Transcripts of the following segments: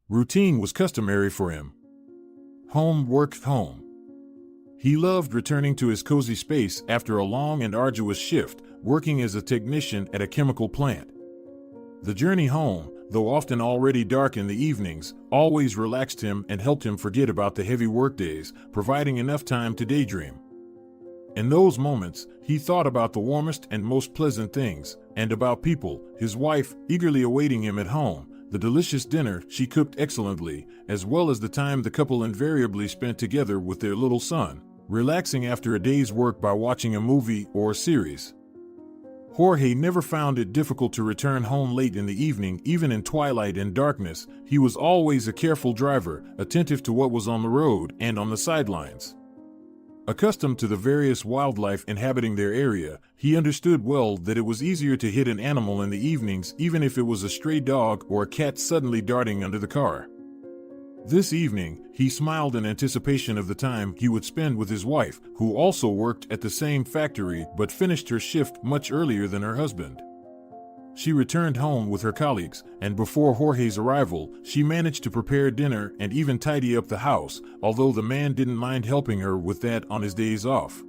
Routine was customary for him. Home, work, home. He loved returning to his cozy space after a long and arduous shift, working as a technician at a chemical plant. The journey home, though often already dark in the evenings, always relaxed him and helped him forget about the heavy workdays, providing enough time to daydream. In those moments, he thought about the warmest and most pleasant things, and about people, his wife, eagerly awaiting him at home, the delicious dinner she cooked excellently, as well as the time the couple invariably spent together with their little son, relaxing after a day's work by watching a movie or a series. Jorge never found it difficult to return home late in the evening, even in twilight and darkness. He was always a careful driver, attentive to what was on the road and on the sidelines. Accustomed to the various wildlife inhabiting their area, he understood well that it was easier to hit an animal in the evenings, even if it was a stray dog or a cat suddenly darting under the car. This evening, he smiled in anticipation of the time he would spend with his wife, who also worked at the same factory but finished her shift much earlier than her husband. She returned home with her colleagues, and before Jorge's arrival, she managed to prepare dinner and even tidy up the house, although the man didn't mind helping her with that on his days off.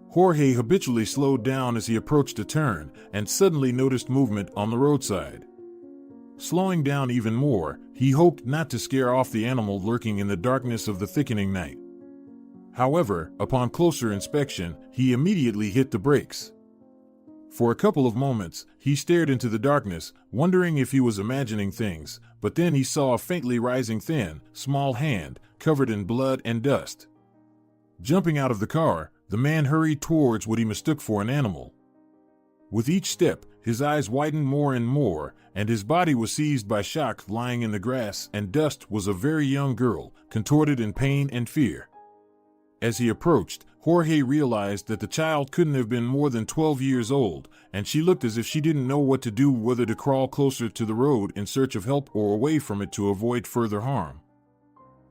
Jorge habitually slowed down as he approached a turn and suddenly noticed movement on the roadside. Slowing down even more, he hoped not to scare off the animal lurking in the darkness of the thickening night. However, upon closer inspection, he immediately hit the brakes. For a couple of moments, he stared into the darkness, wondering if he was imagining things, but then he saw a faintly rising thin, small hand, covered in blood and dust. Jumping out of the car, the man hurried towards what he mistook for an animal. With each step, his eyes widened more and more, and his body was seized by shock. Lying in the grass and dust was a very young girl, contorted in pain and fear. As he approached, Jorge realized that the child couldn't have been more than 12 years old, and she looked as if she didn't know what to do, whether to crawl closer to the road in search of help or away from it to avoid further harm.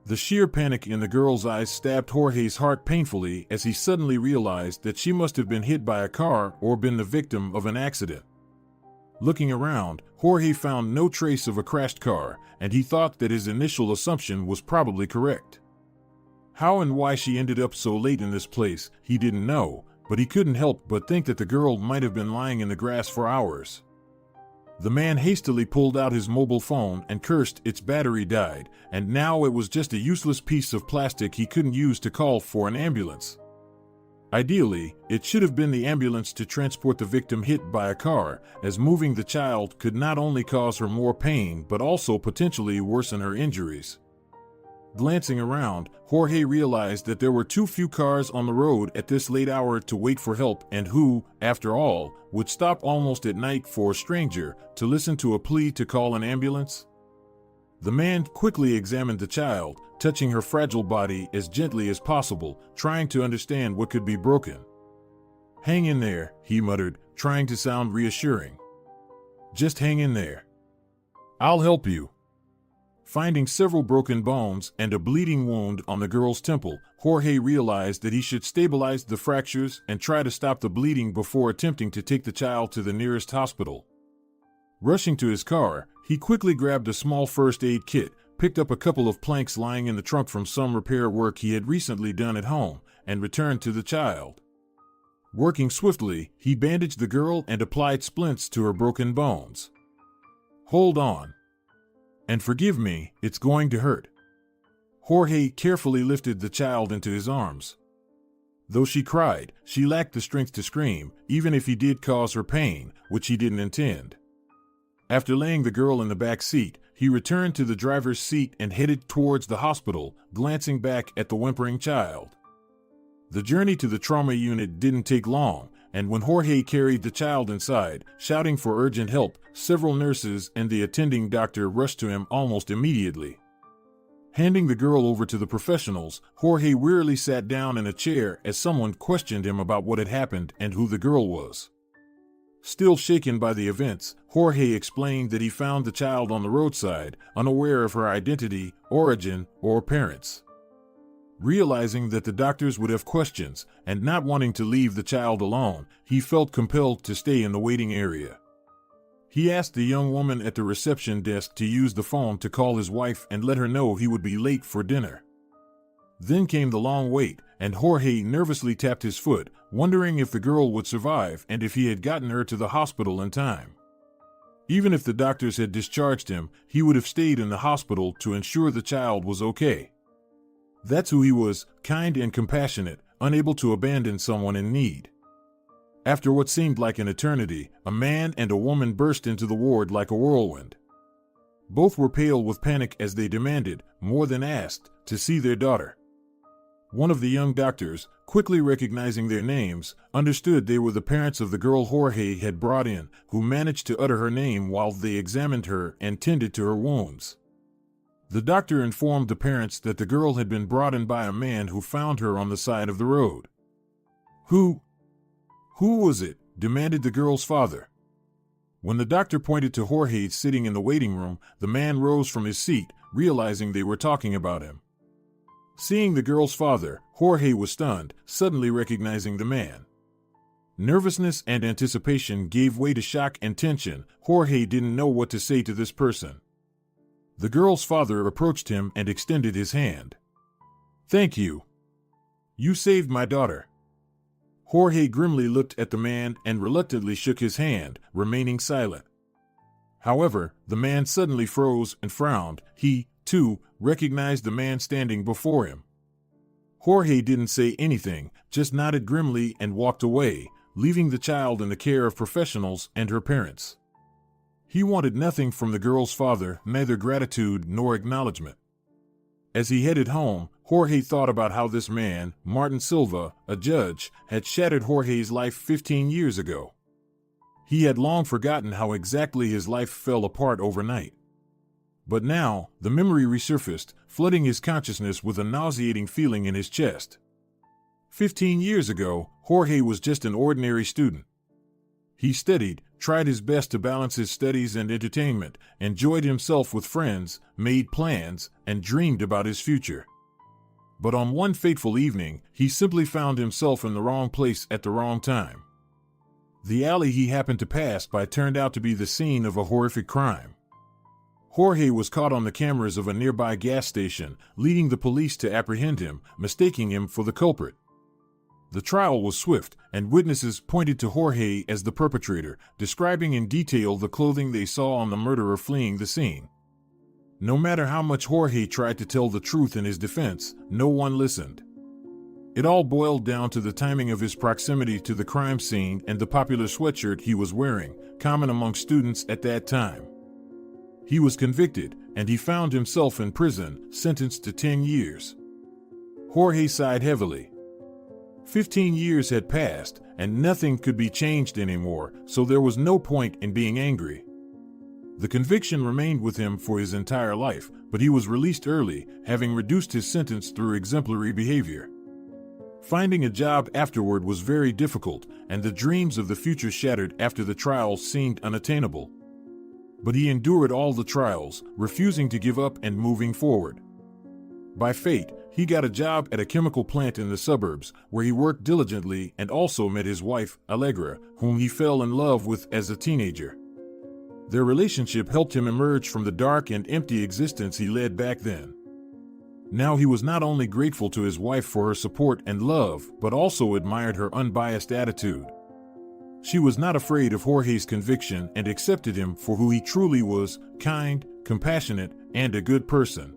The sheer panic in the girl's eyes stabbed Jorge's heart painfully as he suddenly realized that she must have been hit by a car or been the victim of an accident. Looking around, Jorge found no trace of a crashed car, and he thought that his initial assumption was probably correct. How and why she ended up so late in this place, he didn't know, but he couldn't help but think that the girl might have been lying in the grass for hours. The man hastily pulled out his mobile phone and cursed. Its battery died, and now it was just a useless piece of plastic he couldn't use to call for an ambulance. Ideally, it should have been the ambulance to transport the victim hit by a car, as moving the child could not only cause her more pain but also potentially worsen her injuries. Glancing around, Jorge realized that there were too few cars on the road at this late hour to wait for help, and who, after all, would stop almost at night for a stranger to listen to a plea to call an ambulance? The man quickly examined the child, touching her fragile body as gently as possible, trying to understand what could be broken. "Hang in there," he muttered, trying to sound reassuring. "Just hang in there. I'll help you." Finding several broken bones and a bleeding wound on the girl's temple, Jorge realized that he should stabilize the fractures and try to stop the bleeding before attempting to take the child to the nearest hospital. Rushing to his car, he quickly grabbed a small first aid kit, picked up a couple of planks lying in the trunk from some repair work he had recently done at home, and returned to the child. Working swiftly, he bandaged the girl and applied splints to her broken bones. "Hold on. And forgive me, it's going to hurt." Jorge carefully lifted the child into his arms. Though she cried, she lacked the strength to scream, even if he did cause her pain, which he didn't intend. After laying the girl in the back seat, he returned to the driver's seat and headed towards the hospital, glancing back at the whimpering child. The journey to the trauma unit didn't take long, and when Jorge carried the child inside, shouting for urgent help, several nurses and the attending doctor rushed to him almost immediately. Handing the girl over to the professionals, Jorge wearily sat down in a chair as someone questioned him about what had happened and who the girl was. Still shaken by the events, Jorge explained that he found the child on the roadside, unaware of her identity, origin, or parents. Realizing that the doctors would have questions, and not wanting to leave the child alone, he felt compelled to stay in the waiting area. He asked the young woman at the reception desk to use the phone to call his wife and let her know he would be late for dinner. Then came the long wait, and Jorge nervously tapped his foot, wondering if the girl would survive and if he had gotten her to the hospital in time. Even if the doctors had discharged him, he would have stayed in the hospital to ensure the child was okay. That's who he was, kind and compassionate, unable to abandon someone in need. After what seemed like an eternity, a man and a woman burst into the ward like a whirlwind. Both were pale with panic as they demanded, more than asked, to see their daughter. One of the young doctors, quickly recognizing their names, understood they were the parents of the girl Jorge had brought in, who managed to utter her name while they examined her and tended to her wounds. The doctor informed the parents that the girl had been brought in by a man who found her on the side of the road. Who was it?" demanded the girl's father. When the doctor pointed to Jorge sitting in the waiting room, the man rose from his seat, realizing they were talking about him. Seeing the girl's father, Jorge was stunned, suddenly recognizing the man. Nervousness and anticipation gave way to shock and tension. Jorge didn't know what to say to this person. The girl's father approached him and extended his hand. "Thank you. You saved my daughter." Jorge grimly looked at the man and reluctantly shook his hand, remaining silent. However, the man suddenly froze and frowned. He, too, recognized the man standing before him. Jorge didn't say anything, just nodded grimly and walked away, leaving the child in the care of professionals and her parents. He wanted nothing from the girl's father, neither gratitude nor acknowledgement. As he headed home, Jorge thought about how this man, Martin Silva, a judge, had shattered Jorge's life 15 years ago. He had long forgotten how exactly his life fell apart overnight. But now, the memory resurfaced, flooding his consciousness with a nauseating feeling in his chest. 15 years ago, Jorge was just an ordinary student. He studied, tried his best to balance his studies and entertainment, enjoyed himself with friends, made plans, and dreamed about his future. But on one fateful evening, he simply found himself in the wrong place at the wrong time. The alley he happened to pass by turned out to be the scene of a horrific crime. Jorge was caught on the cameras of a nearby gas station, leading the police to apprehend him, mistaking him for the culprit. The trial was swift, and witnesses pointed to Jorge as the perpetrator, describing in detail the clothing they saw on the murderer fleeing the scene. No matter how much Jorge tried to tell the truth in his defense, no one listened. It all boiled down to the timing of his proximity to the crime scene and the popular sweatshirt he was wearing, common among students at that time. He was convicted, and he found himself in prison, sentenced to 10 years. Jorge sighed heavily. 15 years had passed, and nothing could be changed anymore, so there was no point in being angry. The conviction remained with him for his entire life, but he was released early, having reduced his sentence through exemplary behavior. Finding a job afterward was very difficult, and the dreams of the future shattered after the trials seemed unattainable. But he endured all the trials, refusing to give up and moving forward. By fate, he got a job at a chemical plant in the suburbs, where he worked diligently and also met his wife, Allegra, whom he fell in love with as a teenager. Their relationship helped him emerge from the dark and empty existence he led back then. Now he was not only grateful to his wife for her support and love, but also admired her unbiased attitude. She was not afraid of Jorge's conviction and accepted him for who he truly was, kind, compassionate, and a good person.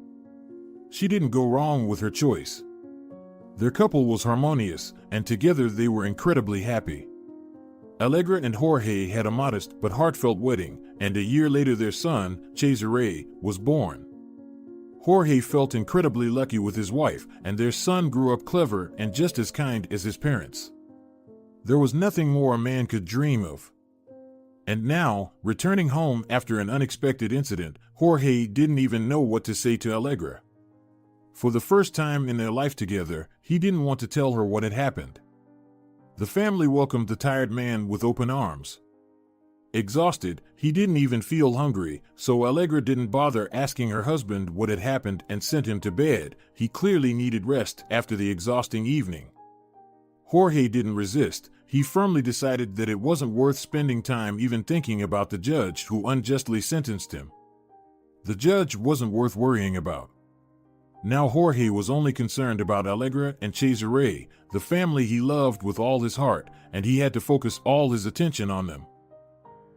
She didn't go wrong with her choice. Their couple was harmonious, and together they were incredibly happy. Allegra and Jorge had a modest but heartfelt wedding, and a year later their son, Cesare, was born. Jorge felt incredibly lucky with his wife, and their son grew up clever and just as kind as his parents. There was nothing more a man could dream of. And now, returning home after an unexpected incident, Jorge didn't even know what to say to Allegra. For the first time in their life together, he didn't want to tell her what had happened. The family welcomed the tired man with open arms. Exhausted, he didn't even feel hungry, so Allegra didn't bother asking her husband what had happened and sent him to bed. He clearly needed rest after the exhausting evening. Jorge didn't resist. He firmly decided that it wasn't worth spending time even thinking about the judge who unjustly sentenced him. The judge wasn't worth worrying about. Now Jorge was only concerned about Allegra and Cesare, the family he loved with all his heart, and he had to focus all his attention on them.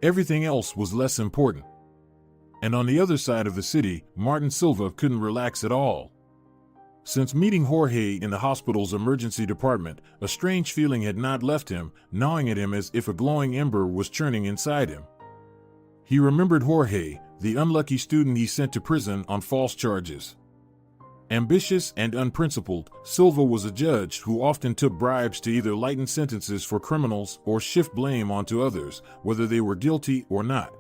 Everything else was less important. And on the other side of the city, Martin Silva couldn't relax at all. Since meeting Jorge in the hospital's emergency department, a strange feeling had not left him, gnawing at him as if a glowing ember was churning inside him. He remembered Jorge, the unlucky student he sent to prison on false charges. Ambitious and unprincipled, Silva was a judge who often took bribes to either lighten sentences for criminals or shift blame onto others, whether they were guilty or not.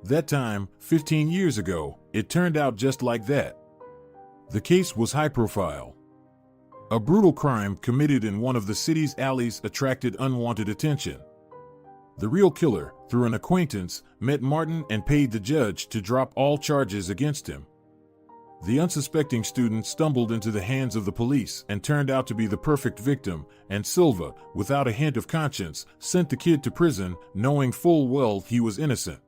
That time, 15 years ago, it turned out just like that. The case was high profile. A brutal crime committed in one of the city's alleys attracted unwanted attention. The real killer, through an acquaintance, met Martin and paid the judge to drop all charges against him. The unsuspecting student stumbled into the hands of the police and turned out to be the perfect victim, and Silva, without a hint of conscience, sent the kid to prison, knowing full well he was innocent.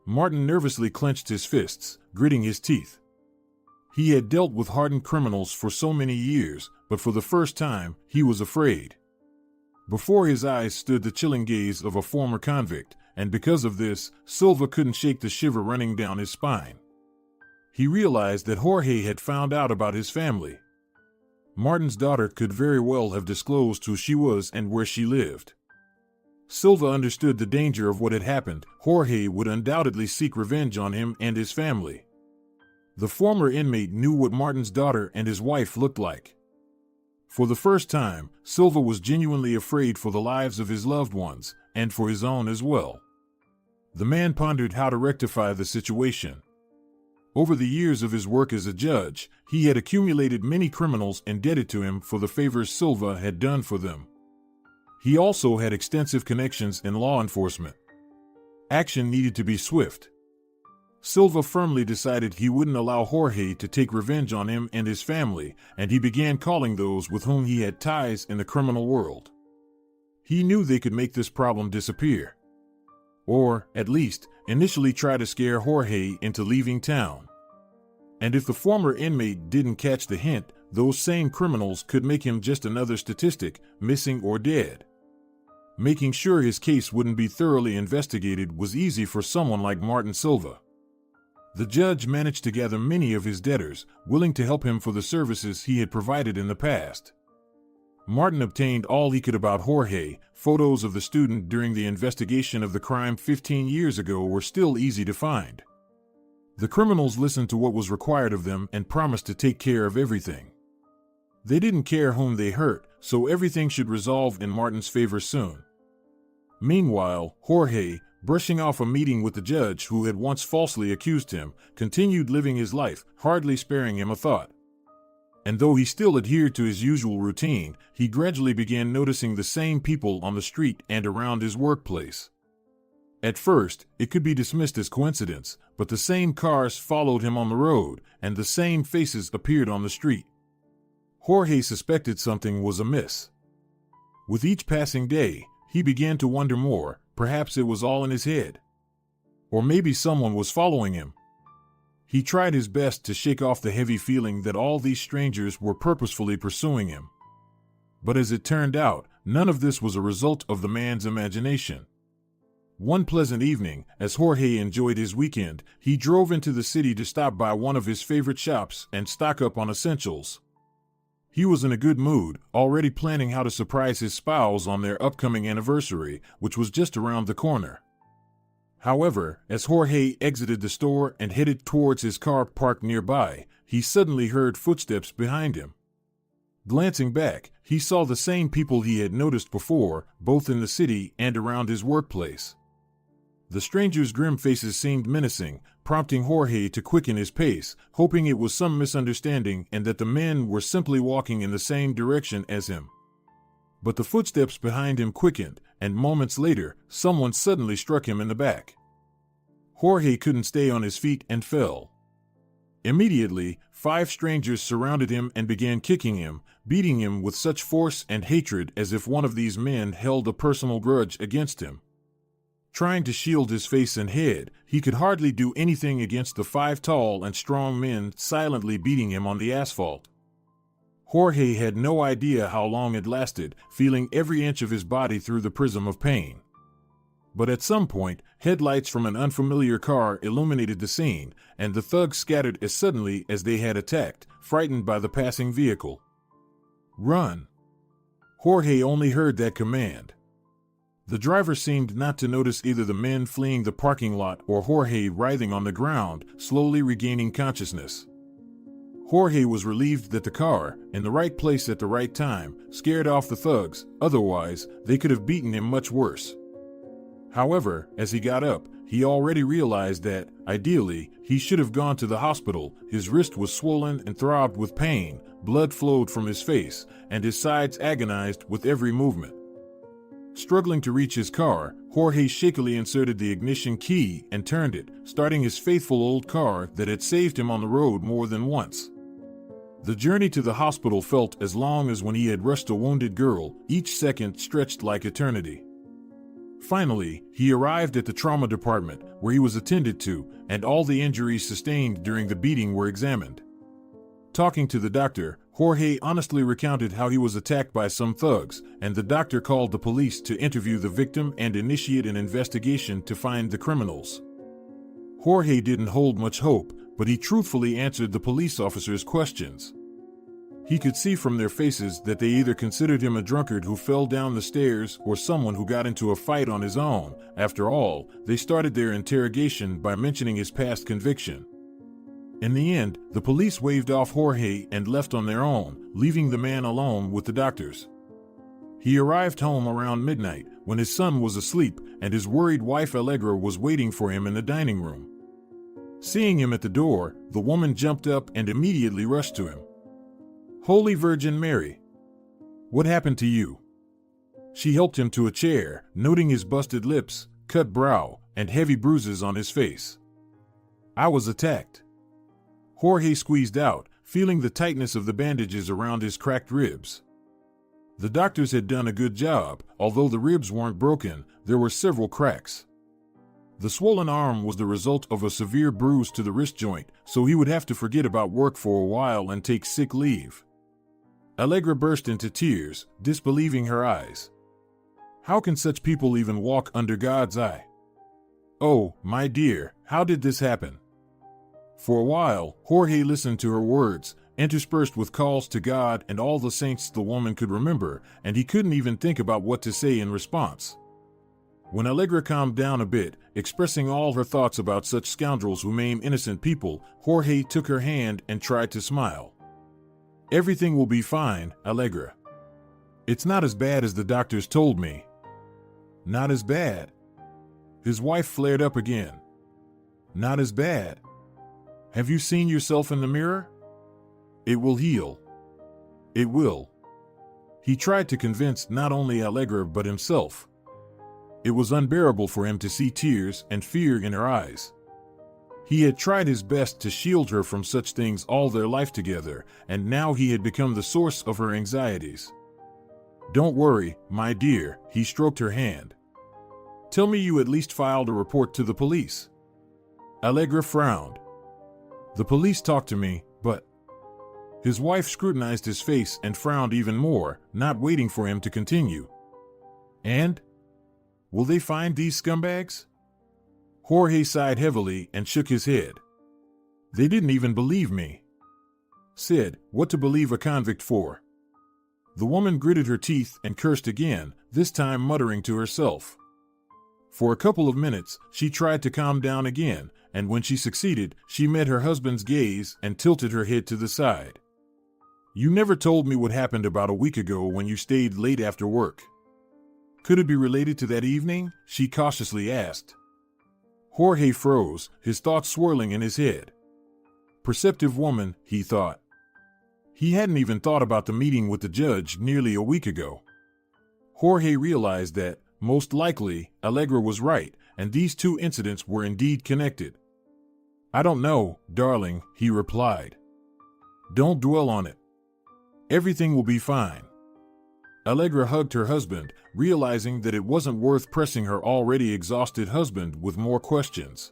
Martin nervously clenched his fists, gritting his teeth. He had dealt with hardened criminals for so many years, but for the first time, he was afraid. Before his eyes stood the chilling gaze of a former convict, and because of this, Silva couldn't shake the shiver running down his spine. He realized that Jorge had found out about his family. Martin's daughter could very well have disclosed who she was and where she lived. Silva understood the danger of what had happened. Jorge would undoubtedly seek revenge on him and his family. The former inmate knew what Martin's daughter and his wife looked like. For the first time, Silva was genuinely afraid for the lives of his loved ones, and for his own as well. The man pondered how to rectify the situation. Over the years of his work as a judge, he had accumulated many criminals indebted to him for the favors Silva had done for them. He also had extensive connections in law enforcement. Action needed to be swift. Silva firmly decided he wouldn't allow Jorge to take revenge on him and his family, and he began calling those with whom he had ties in the criminal world. He knew they could make this problem disappear. Or, at least, initially try to scare Jorge into leaving town. And if the former inmate didn't catch the hint, those same criminals could make him just another statistic, missing or dead. Making sure his case wouldn't be thoroughly investigated was easy for someone like Martin Silva. The judge managed to gather many of his debtors, willing to help him for the services he had provided in the past. Martin obtained all he could about Jorge. Photos of the student during the investigation of the crime 15 years ago were still easy to find. The criminals listened to what was required of them and promised to take care of everything. They didn't care whom they hurt, so everything should resolve in Martin's favor soon. Meanwhile, Jorge, brushing off a meeting with the judge who had once falsely accused him, continued living his life, hardly sparing him a thought. And though he still adhered to his usual routine, he gradually began noticing the same people on the street and around his workplace. At first, it could be dismissed as coincidence, but the same cars followed him on the road, and the same faces appeared on the street. Jorge suspected something was amiss. With each passing day, he began to wonder more. Perhaps it was all in his head. Or maybe someone was following him. He tried his best to shake off the heavy feeling that all these strangers were purposefully pursuing him. But as it turned out, none of this was a result of the man's imagination. One pleasant evening, as Jorge enjoyed his weekend, he drove into the city to stop by one of his favorite shops and stock up on essentials. He was in a good mood, already planning how to surprise his spouse on their upcoming anniversary, which was just around the corner. However, as Jorge exited the store and headed towards his car parked nearby, he suddenly heard footsteps behind him. Glancing back, he saw the same people he had noticed before, both in the city and around his workplace. The strangers' grim faces seemed menacing, prompting Jorge to quicken his pace, hoping it was some misunderstanding and that the men were simply walking in the same direction as him. But the footsteps behind him quickened, and moments later, someone suddenly struck him in the back. Jorge couldn't stay on his feet and fell. Immediately, 5 strangers surrounded him and began kicking him, beating him with such force and hatred as if one of these men held a personal grudge against him. Trying to shield his face and head, he could hardly do anything against the 5 tall and strong men silently beating him on the asphalt. Jorge had no idea how long it lasted, feeling every inch of his body through the prism of pain. But at some point, headlights from an unfamiliar car illuminated the scene, and the thugs scattered as suddenly as they had attacked, frightened by the passing vehicle. "Run!" Jorge only heard that command. The driver seemed not to notice either the men fleeing the parking lot or Jorge writhing on the ground, slowly regaining consciousness. Jorge was relieved that the car, in the right place at the right time, scared off the thugs, otherwise they could have beaten him much worse. However, as he got up, he already realized that, ideally, he should have gone to the hospital. His wrist was swollen and throbbed with pain, blood flowed from his face, and his sides agonized with every movement. Struggling to reach his car, Jorge shakily inserted the ignition key and turned it, starting his faithful old car that had saved him on the road more than once. The journey to the hospital felt as long as when he had rushed a wounded girl, each second stretched like eternity. Finally, he arrived at the trauma department, where he was attended to, and all the injuries sustained during the beating were examined. Talking to the doctor, Jorge honestly recounted how he was attacked by some thugs, and the doctor called the police to interview the victim and initiate an investigation to find the criminals. Jorge didn't hold much hope, but he truthfully answered the police officers' questions. He could see from their faces that they either considered him a drunkard who fell down the stairs or someone who got into a fight on his own. After all, they started their interrogation by mentioning his past conviction. In the end, the police waved off Jorge and left on their own, leaving the man alone with the doctors. He arrived home around midnight, when his son was asleep and his worried wife Allegra was waiting for him in the dining room. Seeing him at the door, the woman jumped up and immediately rushed to him. "Holy Virgin Mary! What happened to you?" She helped him to a chair, noting his busted lips, cut brow, and heavy bruises on his face. "I was attacked." Jorge squeezed out, feeling the tightness of the bandages around his cracked ribs. The doctors had done a good job. Although the ribs weren't broken, there were several cracks. The swollen arm was the result of a severe bruise to the wrist joint, so he would have to forget about work for a while and take sick leave. Allegra burst into tears, disbelieving her eyes. How can such people even walk under God's eye? "Oh, my dear, how did this happen?" For a while, Jorge listened to her words, interspersed with calls to God and all the saints the woman could remember, and he couldn't even think about what to say in response. When Allegra calmed down a bit, expressing all her thoughts about such scoundrels who maim innocent people, Jorge took her hand and tried to smile. "Everything will be fine, Allegra. It's not as bad as the doctors told me." "Not as bad?" His wife flared up again. "Not as bad? Have you seen yourself in the mirror? It will heal. It will." He tried to convince not only Allegra but himself. It was unbearable for him to see tears and fear in her eyes. He had tried his best to shield her from such things all their life together, and now he had become the source of her anxieties. "Don't worry, my dear," he stroked her hand. "Tell me you at least filed a report to the police." Allegra frowned. "The police talked to me, but—" His wife scrutinized his face and frowned even more, not waiting for him to continue. "And? Will they find these scumbags?" Jorge sighed heavily and shook his head. "They didn't even believe me." Said, "What to believe a convict for?" The woman gritted her teeth and cursed again, this time muttering to herself. For a couple of minutes, she tried to calm down again, and when she succeeded, she met her husband's gaze and tilted her head to the side. "You never told me what happened about a week ago when you stayed late after work. Could it be related to that evening?" she cautiously asked. Jorge froze, his thoughts swirling in his head. Perceptive woman, he thought. He hadn't even thought about the meeting with the judge nearly a week ago. Jorge realized that, most likely, Allegra was right, and these two incidents were indeed connected. I don't know, darling, he replied. Don't dwell on it. Everything will be fine. Allegra hugged her husband, realizing that it wasn't worth pressing her already exhausted husband with more questions.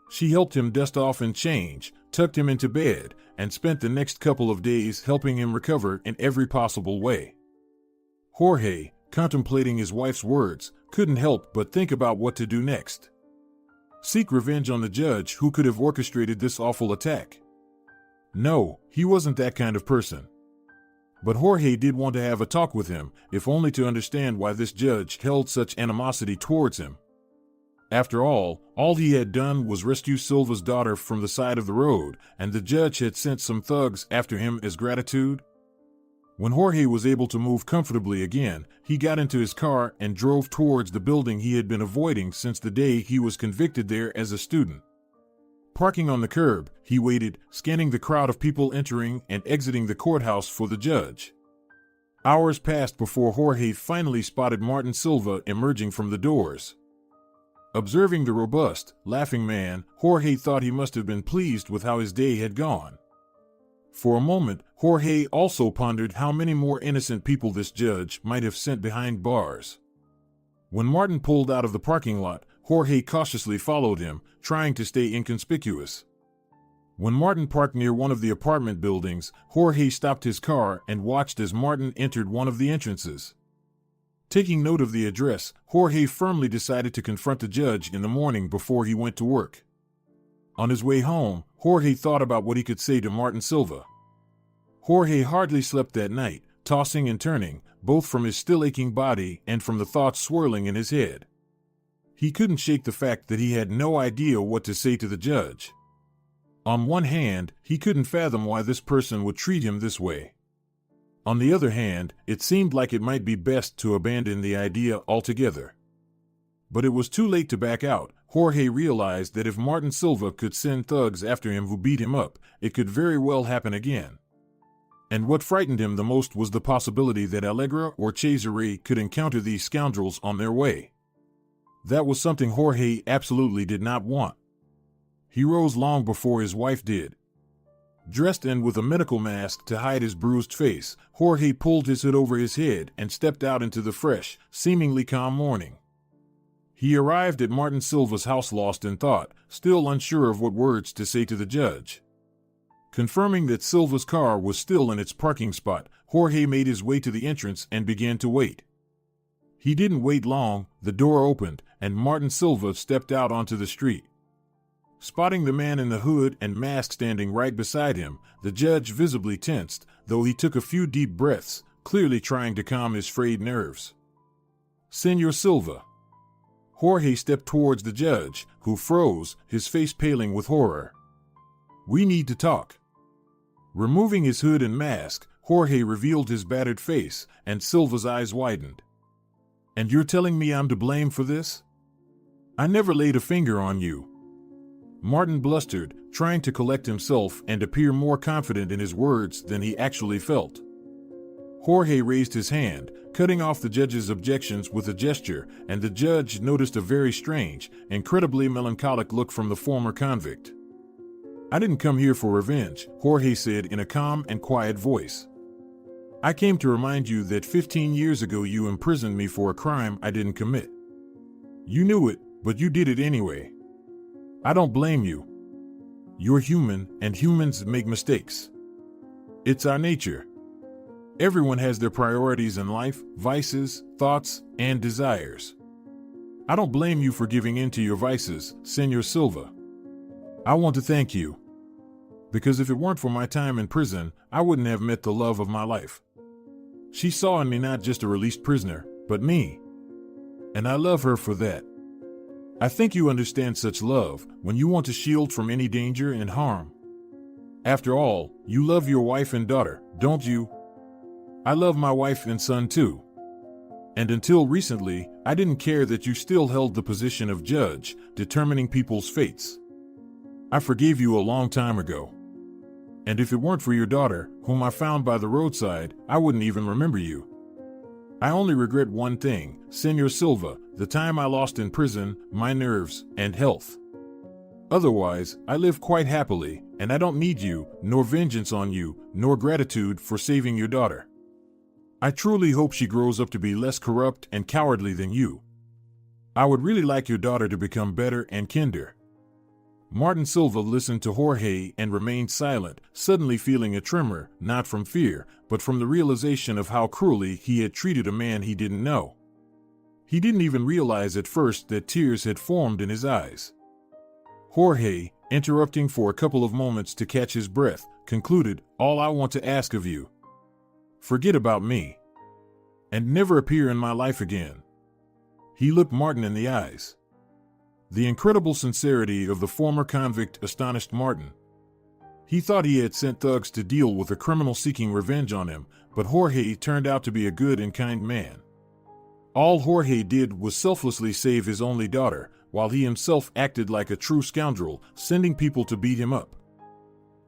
She helped him dust off and change, tucked him into bed, and spent the next couple of days helping him recover in every possible way. Jorge, contemplating his wife's words, couldn't help but think about what to do next. Seek revenge on the judge who could have orchestrated this awful attack. No, he wasn't that kind of person. But Jorge did want to have a talk with him, if only to understand why this judge held such animosity towards him. After all he had done was rescue Silva's daughter from the side of the road, and the judge had sent some thugs after him as gratitude. When Jorge was able to move comfortably again, he got into his car and drove towards the building he had been avoiding since the day he was convicted there as a student. Parking on the curb, he waited, scanning the crowd of people entering and exiting the courthouse for the judge. Hours passed before Jorge finally spotted Martin Silva emerging from the doors. Observing the robust, laughing man, Jorge thought he must have been pleased with how his day had gone. For a moment, Jorge also pondered how many more innocent people this judge might have sent behind bars. When Martin pulled out of the parking lot, Jorge cautiously followed him, trying to stay inconspicuous. When Martin parked near one of the apartment buildings, Jorge stopped his car and watched as Martin entered one of the entrances. Taking note of the address, Jorge firmly decided to confront the judge in the morning before he went to work. On his way home, Jorge thought about what he could say to Martin Silva. Jorge hardly slept that night, tossing and turning, both from his still aching body and from the thoughts swirling in his head. He couldn't shake the fact that he had no idea what to say to the judge. On one hand, he couldn't fathom why this person would treat him this way. On the other hand, it seemed like it might be best to abandon the idea altogether. But it was too late to back out. Jorge realized that if Martin Silva could send thugs after him who beat him up, it could very well happen again. And what frightened him the most was the possibility that Allegra or Cesare could encounter these scoundrels on their way. That was something Jorge absolutely did not want. He rose long before his wife did. Dressed in with a medical mask to hide his bruised face, Jorge pulled his hood over his head and stepped out into the fresh, seemingly calm morning. He arrived at Martin Silva's house lost in thought, still unsure of what words to say to the judge. Confirming that Silva's car was still in its parking spot, Jorge made his way to the entrance and began to wait. He didn't wait long, the door opened, and Martin Silva stepped out onto the street. Spotting the man in the hood and mask standing right beside him, the judge visibly tensed, though he took a few deep breaths, clearly trying to calm his frayed nerves. "Senor Silva." Jorge stepped towards the judge, who froze, his face paling with horror. "We need to talk." Removing his hood and mask, Jorge revealed his battered face, and Silva's eyes widened. "And you're telling me I'm to blame for this? I never laid a finger on you." Martin blustered, trying to collect himself and appear more confident in his words than he actually felt. Jorge raised his hand, cutting off the judge's objections with a gesture, and the judge noticed a very strange, incredibly melancholic look from the former convict. "I didn't come here for revenge," Jorge said in a calm and quiet voice. "I came to remind you that 15 years ago you imprisoned me for a crime I didn't commit. You knew it, but you did it anyway. I don't blame you. You're human, and humans make mistakes. It's our nature. Everyone has their priorities in life, vices, thoughts, and desires. I don't blame you for giving in to your vices, Senor Silva. I want to thank you. Because if it weren't for my time in prison, I wouldn't have met the love of my life. She saw in me not just a released prisoner, but me. And I love her for that. I think you understand such love when you want to shield from any danger and harm. After all, you love your wife and daughter, don't you? I love my wife and son too. And until recently, I didn't care that you still held the position of judge, determining people's fates. I forgave you a long time ago. And if it weren't for your daughter, whom I found by the roadside, I wouldn't even remember you. I only regret one thing, Senor Silva, the time I lost in prison, my nerves, and health. Otherwise, I live quite happily, and I don't need you, nor vengeance on you, nor gratitude for saving your daughter. I truly hope she grows up to be less corrupt and cowardly than you. I would really like your daughter to become better and kinder." Martin Silva listened to Jorge and remained silent, suddenly feeling a tremor, not from fear, but from the realization of how cruelly he had treated a man he didn't know. He didn't even realize at first that tears had formed in his eyes. Jorge, interrupting for a couple of moments to catch his breath, concluded, "All I want to ask of you. Forget about me. And never appear in my life again." He looked Martin in the eyes. The incredible sincerity of the former convict astonished Martin. He thought he had sent thugs to deal with a criminal seeking revenge on him, but Jorge turned out to be a good and kind man. All Jorge did was selflessly save his only daughter, while he himself acted like a true scoundrel, sending people to beat him up.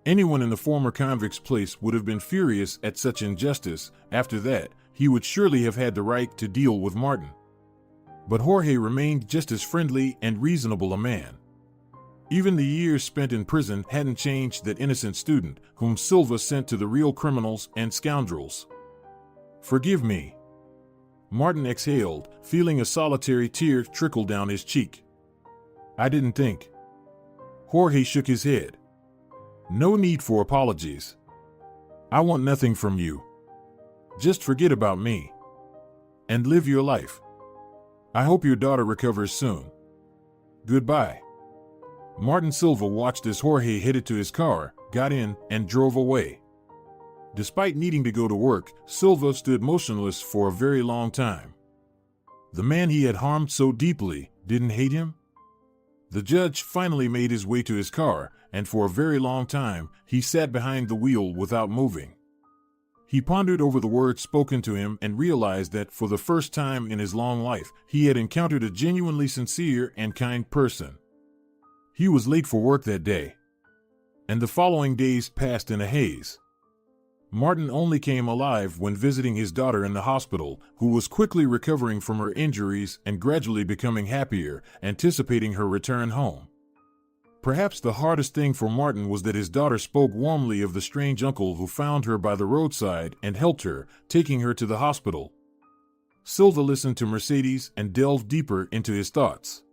Anyone in the former convict's place would have been furious at such injustice. After that, he would surely have had the right to deal with Martin. But Jorge remained just as friendly and reasonable a man. Even the years spent in prison hadn't changed that innocent student, whom Silva sent to the real criminals and scoundrels. "Forgive me." Martin exhaled, feeling a solitary tear trickle down his cheek. "I didn't think." Jorge shook his head. "No need for apologies. I want nothing from you. Just forget about me. And live your life. I hope your daughter recovers soon. Goodbye." Martin Silva watched as Jorge headed to his car, got in, and drove away. Despite needing to go to work, Silva stood motionless for a very long time. The man he had harmed so deeply didn't hate him? The judge finally made his way to his car, and for a very long time, he sat behind the wheel without moving. He pondered over the words spoken to him and realized that, for the first time in his long life, he had encountered a genuinely sincere and kind person. He was late for work that day, and the following days passed in a haze. Martin only came alive when visiting his daughter in the hospital, who was quickly recovering from her injuries and gradually becoming happier, anticipating her return home. Perhaps the hardest thing for Martin was that his daughter spoke warmly of the strange uncle who found her by the roadside and helped her, taking her to the hospital. Silva listened to Mercedes and delved deeper into his thoughts.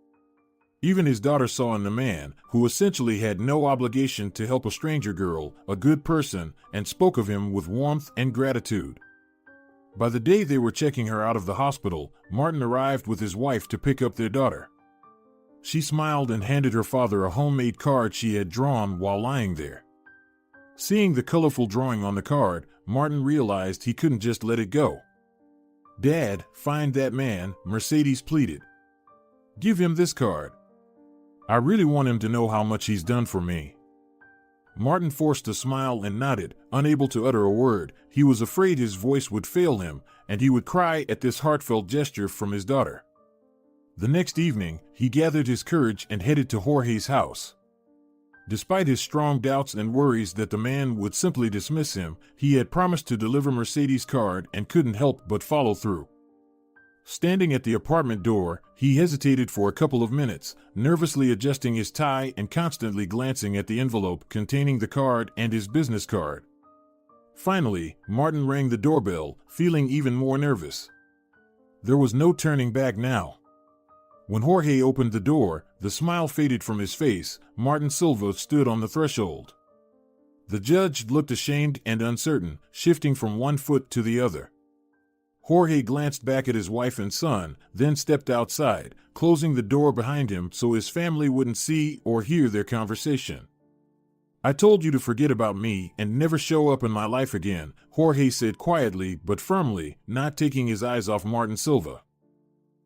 Even his daughter saw in the man, who essentially had no obligation to help a stranger girl, a good person, and spoke of him with warmth and gratitude. By the day they were checking her out of the hospital, Martin arrived with his wife to pick up their daughter. She smiled and handed her father a homemade card she had drawn while lying there. Seeing the colorful drawing on the card, Martin realized he couldn't just let it go. "Dad, find that man," Mercedes pleaded. "Give him this card. I really want him to know how much he's done for me." Martin forced a smile and nodded, unable to utter a word. He was afraid his voice would fail him, and he would cry at this heartfelt gesture from his daughter. The next evening, he gathered his courage and headed to Jorge's house. Despite his strong doubts and worries that the man would simply dismiss him, he had promised to deliver Mercedes' card and couldn't help but follow through. Standing at the apartment door, he hesitated for a couple of minutes, nervously adjusting his tie and constantly glancing at the envelope containing the card and his business card. Finally, Martin rang the doorbell, feeling even more nervous. There was no turning back now. When Jorge opened the door, the smile faded from his face. Martin Silva stood on the threshold. The judge looked ashamed and uncertain, shifting from one foot to the other. Jorge glanced back at his wife and son, then stepped outside, closing the door behind him so his family wouldn't see or hear their conversation. "I told you to forget about me and never show up in my life again," Jorge said quietly but firmly, not taking his eyes off Martin Silva.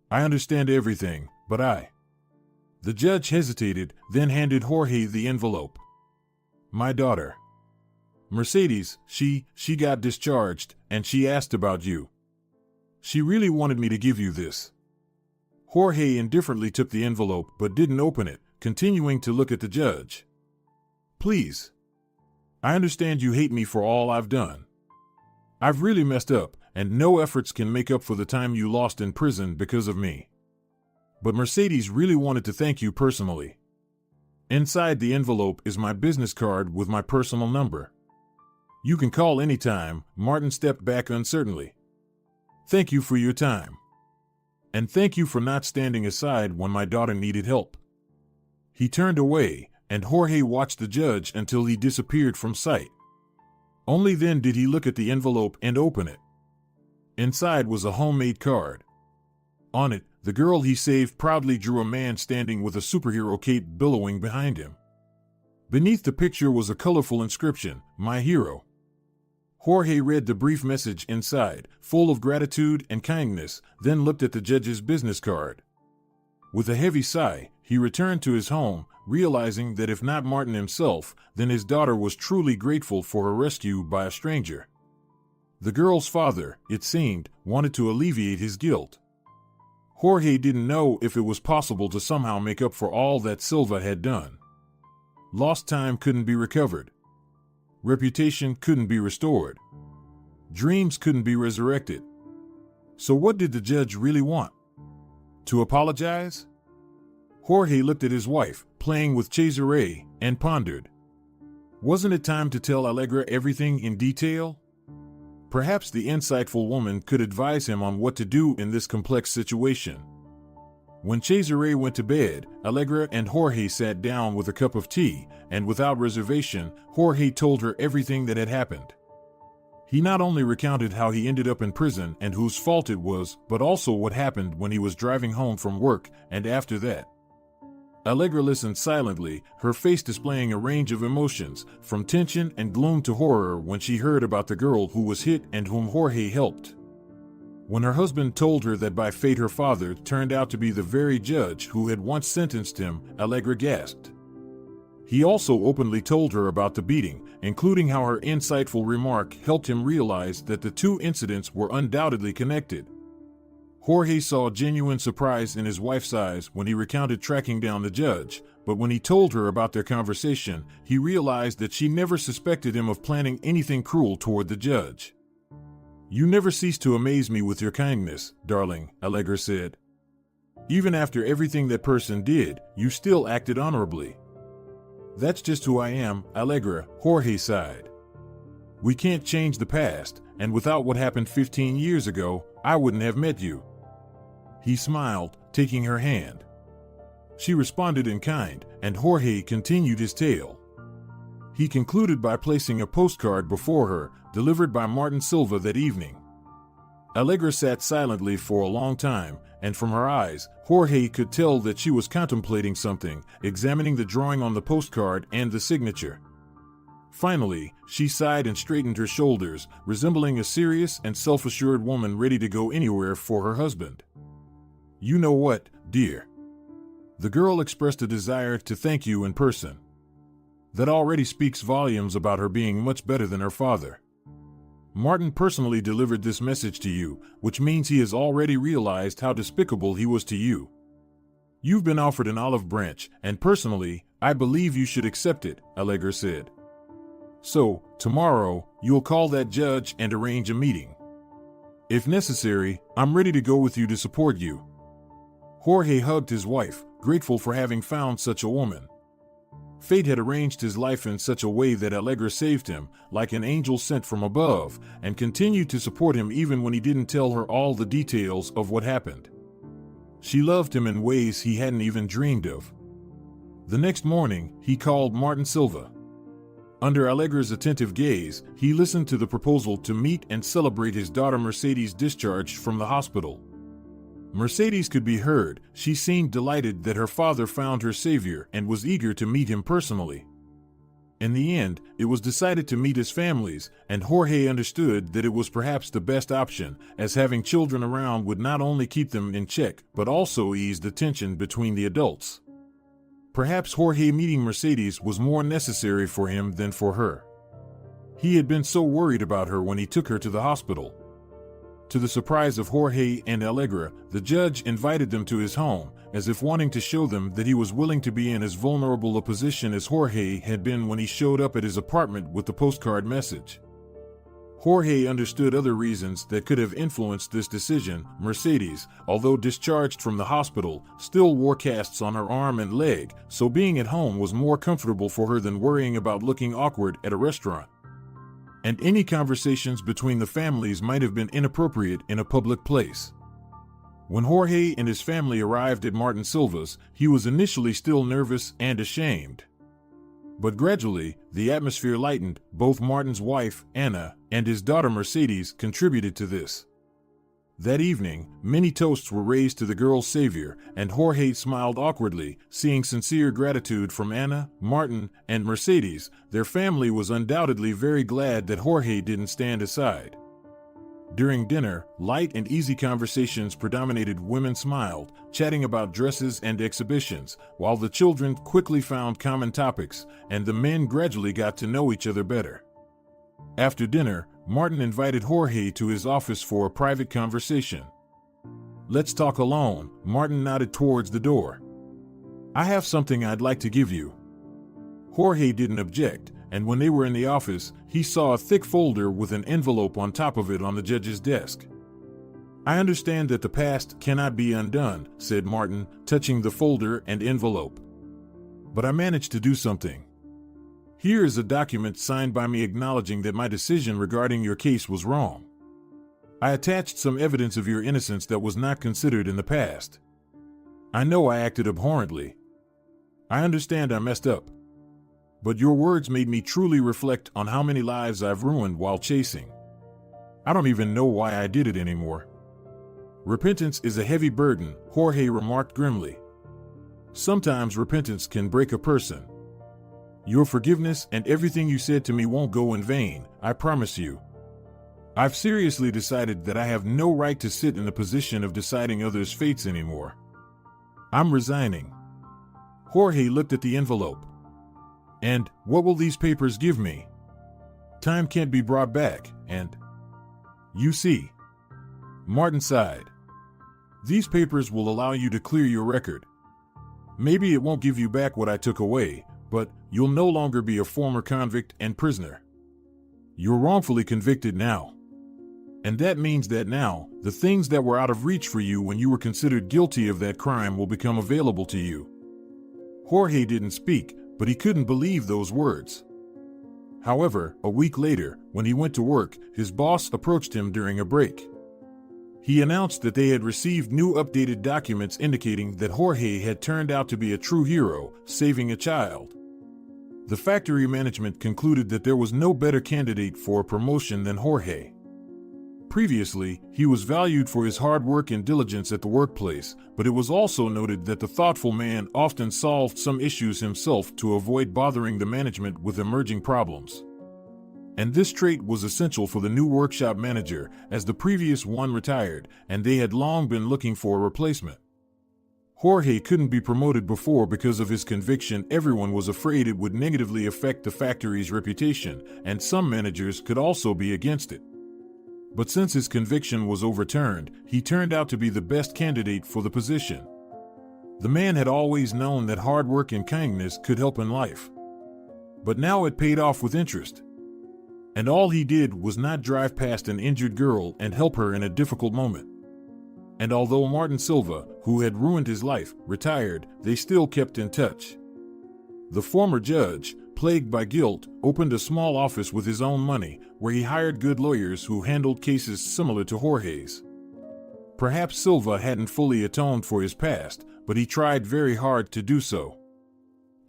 "I understand everything, but I..." The judge hesitated, then handed Jorge the envelope. "My daughter. Mercedes, she got discharged, and she asked about you. She really wanted me to give you this." Jorge indifferently took the envelope but didn't open it, continuing to look at the judge. "Please. I understand you hate me for all I've done. I've really messed up, and no efforts can make up for the time you lost in prison because of me. But Mercedes really wanted to thank you personally. Inside the envelope is my business card with my personal number. You can call anytime." Martin stepped back uncertainly. "Thank you for your time. And thank you for not standing aside when my daughter needed help." He turned away, and Jorge watched the judge until he disappeared from sight. Only then did he look at the envelope and open it. Inside was a homemade card. On it, the girl he saved proudly drew a man standing with a superhero cape billowing behind him. Beneath the picture was a colorful inscription, "My hero." Jorge read the brief message inside, full of gratitude and kindness, then looked at the judge's business card. With a heavy sigh, he returned to his home, realizing that if not Martin himself, then his daughter was truly grateful for her rescue by a stranger. The girl's father, it seemed, wanted to alleviate his guilt. Jorge didn't know if it was possible to somehow make up for all that Silva had done. Lost time couldn't be recovered. Reputation couldn't be restored. Dreams couldn't be resurrected. So what did the judge really want? To apologize? Jorge looked at his wife, playing with Cesare, and pondered. Wasn't it time to tell Allegra everything in detail? Perhaps the insightful woman could advise him on what to do in this complex situation. When Cesare went to bed, Allegra and Jorge sat down with a cup of tea, and without reservation, Jorge told her everything that had happened. He not only recounted how he ended up in prison and whose fault it was, but also what happened when he was driving home from work, and after that. Allegra listened silently, her face displaying a range of emotions, from tension and gloom to horror when she heard about the girl who was hit and whom Jorge helped. When her husband told her that by fate her father turned out to be the very judge who had once sentenced him, Allegra gasped. He also openly told her about the beating, including how her insightful remark helped him realize that the two incidents were undoubtedly connected. Jorge saw genuine surprise in his wife's eyes when he recounted tracking down the judge, but when he told her about their conversation, he realized that she never suspected him of planning anything cruel toward the judge. "You never cease to amaze me with your kindness, darling," Allegra said. "Even after everything that person did, you still acted honorably." "That's just who I am, Allegra," Jorge sighed. "We can't change the past, and without what happened 15 years ago, I wouldn't have met you." He smiled, taking her hand. She responded in kind, and Jorge continued his tale. He concluded by placing a postcard before her, delivered by Martin Silva that evening. Allegra sat silently for a long time, and from her eyes, Jorge could tell that she was contemplating something, examining the drawing on the postcard and the signature. Finally, she sighed and straightened her shoulders, resembling a serious and self-assured woman ready to go anywhere for her husband. "You know what, dear?" The girl expressed a desire to thank you in person. That already speaks volumes about her being much better than her father. Martin personally delivered this message to you, which means he has already realized how despicable he was to you. You've been offered an olive branch, and personally, I believe you should accept it, Allegra said. So, tomorrow, you'll call that judge and arrange a meeting. If necessary, I'm ready to go with you to support you. Jorge hugged his wife, grateful for having found such a woman. Fate had arranged his life in such a way that Allegra saved him, like an angel sent from above, and continued to support him even when he didn't tell her all the details of what happened. She loved him in ways he hadn't even dreamed of. The next morning, he called Martin Silva. Under Allegra's attentive gaze, he listened to the proposal to meet and celebrate his daughter Mercedes' discharge from the hospital. Mercedes could be heard. She seemed delighted that her father found her savior and was eager to meet him personally. In the end, it was decided to meet his families, and Jorge understood that it was perhaps the best option, as having children around would not only keep them in check, but also ease the tension between the adults. Perhaps Jorge meeting Mercedes was more necessary for him than for her. He had been so worried about her when he took her to the hospital. To the surprise of Jorge and Allegra, the judge invited them to his home, as if wanting to show them that he was willing to be in as vulnerable a position as Jorge had been when he showed up at his apartment with the postcard message. Jorge understood other reasons that could have influenced this decision. Mercedes, although discharged from the hospital, still wore casts on her arm and leg, so being at home was more comfortable for her than worrying about looking awkward at a restaurant. And any conversations between the families might have been inappropriate in a public place. When Jorge and his family arrived at Martin Silva's, he was initially still nervous and ashamed. But gradually, the atmosphere lightened. Both Martin's wife, Anna, and his daughter Mercedes contributed to this. That evening, many toasts were raised to the girl's savior, and Jorge smiled awkwardly, seeing sincere gratitude from Anna, Martin, and Mercedes. Their family was undoubtedly very glad that Jorge didn't stand aside. During dinner, light and easy conversations predominated. Women smiled, chatting about dresses and exhibitions, while the children quickly found common topics, and the men gradually got to know each other better. After dinner, Martin invited Jorge to his office for a private conversation. "Let's talk alone," Martin nodded towards the door. "I have something I'd like to give you." Jorge didn't object, and when they were in the office, he saw a thick folder with an envelope on top of it on the judge's desk. "I understand that the past cannot be undone," said Martin, touching the folder and envelope. "But I managed to do something. Here is a document signed by me acknowledging that my decision regarding your case was wrong. I attached some evidence of your innocence that was not considered in the past. I know I acted abhorrently. I understand I messed up. But your words made me truly reflect on how many lives I've ruined while chasing. I don't even know why I did it anymore." "Repentance is a heavy burden," Jorge remarked grimly. "Sometimes repentance can break a person. Your forgiveness and everything you said to me won't go in vain, I promise you. I've seriously decided that I have no right to sit in the position of deciding others' fates anymore. I'm resigning." Jorge looked at the envelope. "And what will these papers give me? Time can't be brought back, and you see." Martin sighed. "These papers will allow you to clear your record. Maybe it won't give you back what I took away, but you'll no longer be a former convict and prisoner. You're wrongfully convicted now. And that means that now, the things that were out of reach for you when you were considered guilty of that crime will become available to you." Jorge didn't speak, but he couldn't believe those words. However, a week later, when he went to work, his boss approached him during a break. He announced that they had received new updated documents indicating that Jorge had turned out to be a true hero, saving a child. The factory management concluded that there was no better candidate for a promotion than Jorge. Previously, he was valued for his hard work and diligence at the workplace, but it was also noted that the thoughtful man often solved some issues himself to avoid bothering the management with emerging problems. And this trait was essential for the new workshop manager, as the previous one retired, and they had long been looking for a replacement. Jorge couldn't be promoted before because of his conviction. Everyone was afraid it would negatively affect the factory's reputation, and some managers could also be against it. But since his conviction was overturned, he turned out to be the best candidate for the position. The man had always known that hard work and kindness could help in life. But now it paid off with interest. And all he did was not drive past an injured girl and help her in a difficult moment. And although Martin Silva, who had ruined his life, retired, they still kept in touch. The former judge, plagued by guilt, opened a small office with his own money, where he hired good lawyers who handled cases similar to Jorge's. Perhaps Silva hadn't fully atoned for his past, but he tried very hard to do so.